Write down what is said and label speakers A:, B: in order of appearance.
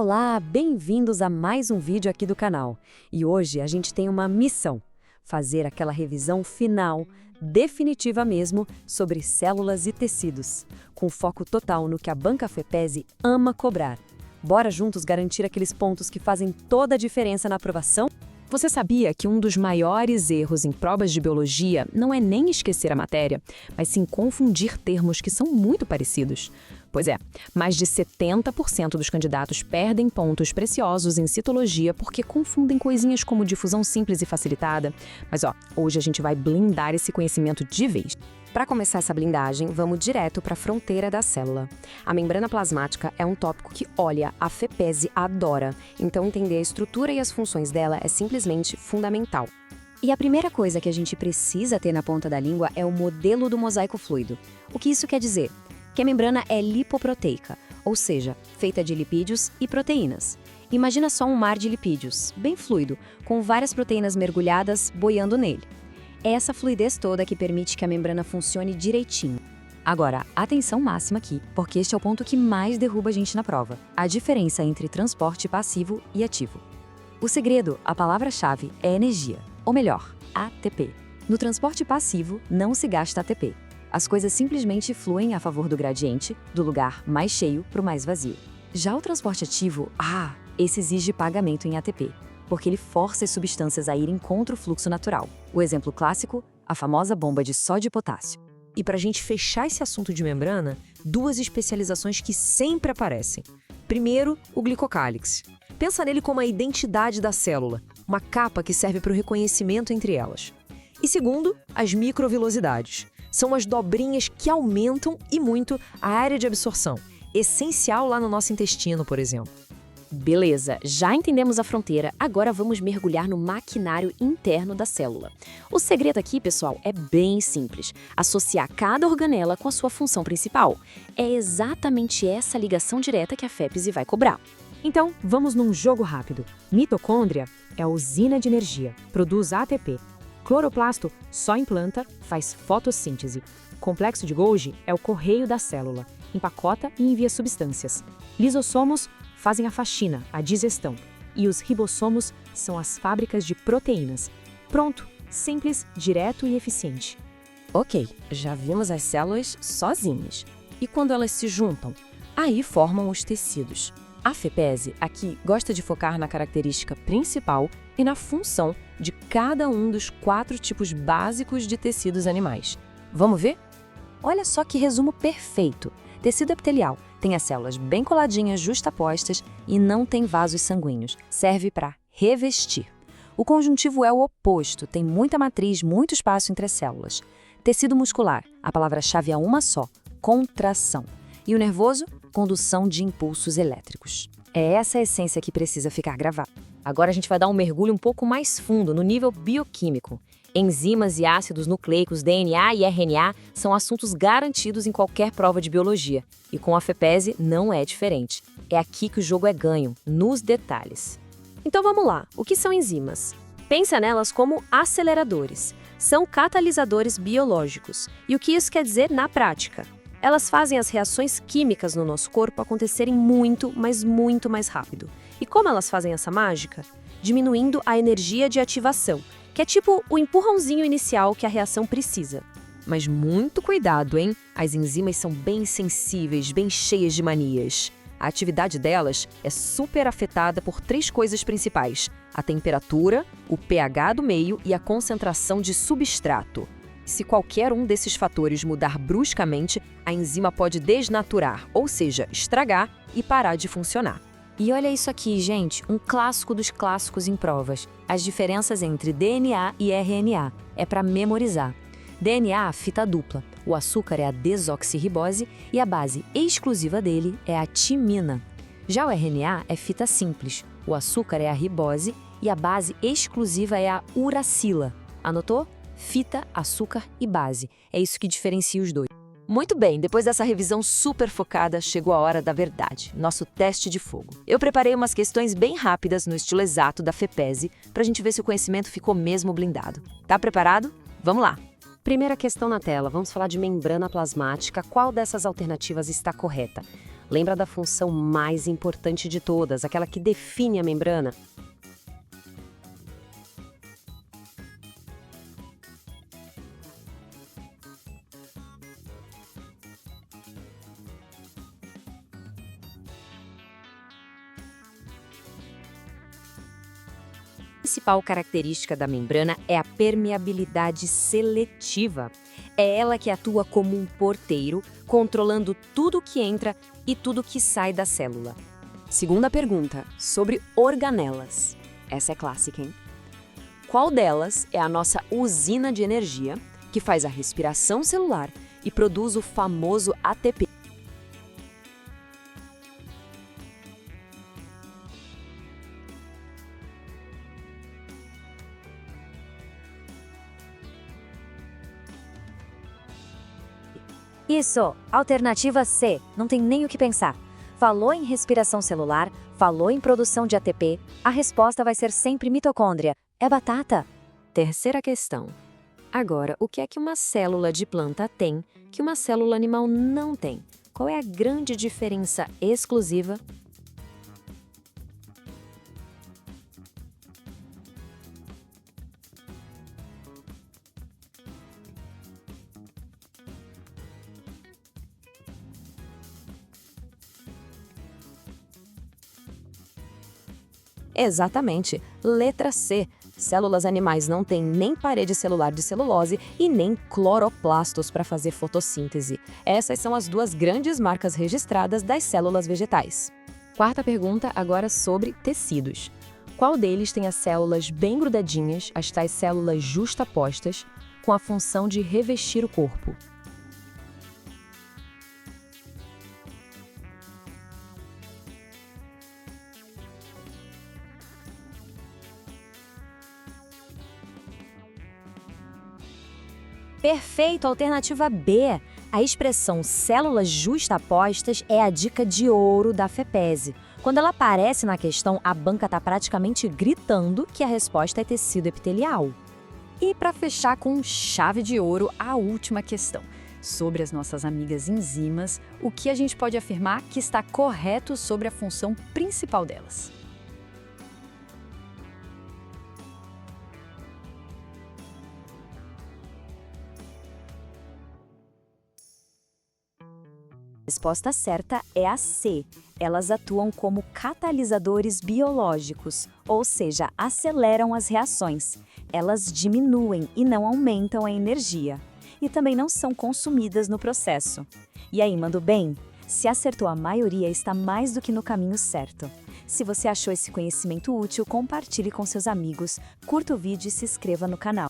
A: Olá, bem-vindos a mais um vídeo aqui do canal. E hoje a gente tem uma missão: fazer aquela revisão final, definitiva mesmo, sobre células e tecidos, com foco total no que a Banca FEPESE ama cobrar. Bora juntos garantir aqueles pontos que fazem toda a diferença na aprovação?
B: Você sabia que um dos maiores erros em provas de biologia não é nem esquecer a matéria, mas sim confundir termos que são muito parecidos? Pois é, mais de 70% dos candidatos perdem pontos preciosos em citologia porque confundem coisinhas como difusão simples e facilitada. Mas hoje a gente vai blindar esse conhecimento de vez.
A: Para começar essa blindagem, vamos direto para a fronteira da célula. A membrana plasmática é um tópico que, olha, a FEPESE adora, então entender a estrutura e as funções dela é simplesmente fundamental. E a primeira coisa que a gente precisa ter na ponta da língua é o modelo do mosaico fluido. O que isso quer dizer? Que a membrana é lipoproteica, ou seja, feita de lipídios e proteínas. Imagina só um mar de lipídios, bem fluido, com várias proteínas mergulhadas boiando nele. É essa fluidez toda que permite que a membrana funcione direitinho. Agora, atenção máxima aqui, porque este é o ponto que mais derruba a gente na prova: a diferença entre transporte passivo e ativo. O segredo, a palavra-chave, é energia, ou melhor, ATP. No transporte passivo, não se gasta ATP. As coisas simplesmente fluem a favor do gradiente, do lugar mais cheio para o mais vazio. Já o transporte ativo, esse exige pagamento em ATP, porque ele força as substâncias a irem contra o fluxo natural. O exemplo clássico, a famosa bomba de sódio e potássio.
C: E para a gente fechar esse assunto de membrana, duas especializações que sempre aparecem. Primeiro, o glicocálix. Pensa nele como a identidade da célula, uma capa que serve para o reconhecimento entre elas. E segundo, as microvilosidades. São as dobrinhas que aumentam e muito a área de absorção, essencial lá no nosso intestino, por exemplo.
B: Beleza, já entendemos a fronteira, agora vamos mergulhar no maquinário interno da célula. O segredo aqui, pessoal, é bem simples: associar cada organela com a sua função principal. É exatamente essa ligação direta que a FEPESE vai cobrar.
D: Então, vamos num jogo rápido. Mitocôndria é a usina de energia, produz ATP. Cloroplasto só implanta, faz fotossíntese. Complexo de Golgi é o correio da célula, empacota e envia substâncias. Lisossomos fazem a faxina, a digestão. E os ribossomos são as fábricas de proteínas. Pronto, simples, direto e eficiente.
B: Ok, já vimos as células sozinhas. E quando elas se juntam? Aí formam os tecidos. A FEPESE aqui gosta de focar na característica principal e na função de cada um dos 4 tipos básicos de tecidos animais. Vamos ver? Olha só que resumo perfeito. Tecido epitelial tem as células bem coladinhas, justapostas e não tem vasos sanguíneos. Serve para revestir. O conjuntivo é o oposto, tem muita matriz, muito espaço entre as células. Tecido muscular, a palavra-chave é uma só: contração. E o nervoso? Condução de impulsos elétricos. É essa a essência que precisa ficar gravada. Agora a gente vai dar um mergulho um pouco mais fundo no nível bioquímico. Enzimas e ácidos nucleicos, DNA e RNA são assuntos garantidos em qualquer prova de biologia. E com a FEPESE não é diferente. É aqui que o jogo é ganho, nos detalhes.
E: Então vamos lá, o que são enzimas? Pensa nelas como aceleradores. São catalisadores biológicos. E o que isso quer dizer na prática? Elas fazem as reações químicas no nosso corpo acontecerem muito, mas muito mais rápido. E como elas fazem essa mágica? Diminuindo a energia de ativação, que é tipo o empurrãozinho inicial que a reação precisa.
C: Mas muito cuidado, hein? As enzimas são bem sensíveis, bem cheias de manias. A atividade delas é super afetada por 3 coisas principais: a temperatura, o pH do meio e a concentração de substrato. Se qualquer um desses fatores mudar bruscamente, a enzima pode desnaturar, ou seja, estragar e parar de funcionar.
A: E olha isso aqui, gente, um clássico dos clássicos em provas: as diferenças entre DNA e RNA. É para memorizar. DNA, fita dupla. O açúcar é a desoxirribose e a base exclusiva dele é a timina. Já o RNA é fita simples. O açúcar é a ribose e a base exclusiva é a uracila. Anotou? Fita, açúcar e base. É isso que diferencia os dois.
C: Muito bem, depois dessa revisão super focada, chegou a hora da verdade, nosso teste de fogo. Eu preparei umas questões bem rápidas no estilo exato da FEPESE pra gente ver se o conhecimento ficou mesmo blindado. Tá preparado? Vamos lá!
E: Primeira questão na tela, vamos falar de membrana plasmática. Qual dessas alternativas está correta?
A: Lembra da função mais importante de todas, aquela que define a membrana? A principal característica da membrana é a permeabilidade seletiva. É ela que atua como um porteiro, controlando tudo que entra e tudo que sai da célula. Segunda pergunta, sobre organelas. Essa é clássica, hein? Qual delas é a nossa usina de energia, que faz a respiração celular e produz o famoso ATP?
F: Isso, alternativa C, não tem nem o que pensar. Falou em respiração celular, falou em produção de ATP, a resposta vai ser sempre mitocôndria. É batata.
A: Terceira questão. Agora, o que é que uma célula de planta tem que uma célula animal não tem? Qual é a grande diferença exclusiva? Exatamente. Letra C. Células animais não têm nem parede celular de celulose e nem cloroplastos para fazer fotossíntese. Essas são as duas grandes marcas registradas das células vegetais.
B: Quarta pergunta, agora sobre tecidos. Qual deles tem as células bem grudadinhas, as tais células justapostas, com a função de revestir o corpo?
F: Perfeito, alternativa B. A expressão células justapostas é a dica de ouro da FEPESE. Quando ela aparece na questão, a banca está praticamente gritando que a resposta é tecido epitelial.
G: E para fechar com chave de ouro, a última questão. Sobre as nossas amigas enzimas, o que a gente pode afirmar que está correto sobre a função principal delas?
F: A resposta certa é a C. Elas atuam como catalisadores biológicos, ou seja, aceleram as reações. Elas diminuem e não aumentam a energia. E também não são consumidas no processo. E aí, mando bem? Se acertou a maioria, está mais do que no caminho certo. Se você achou esse conhecimento útil, compartilhe com seus amigos, curta o vídeo e se inscreva no canal.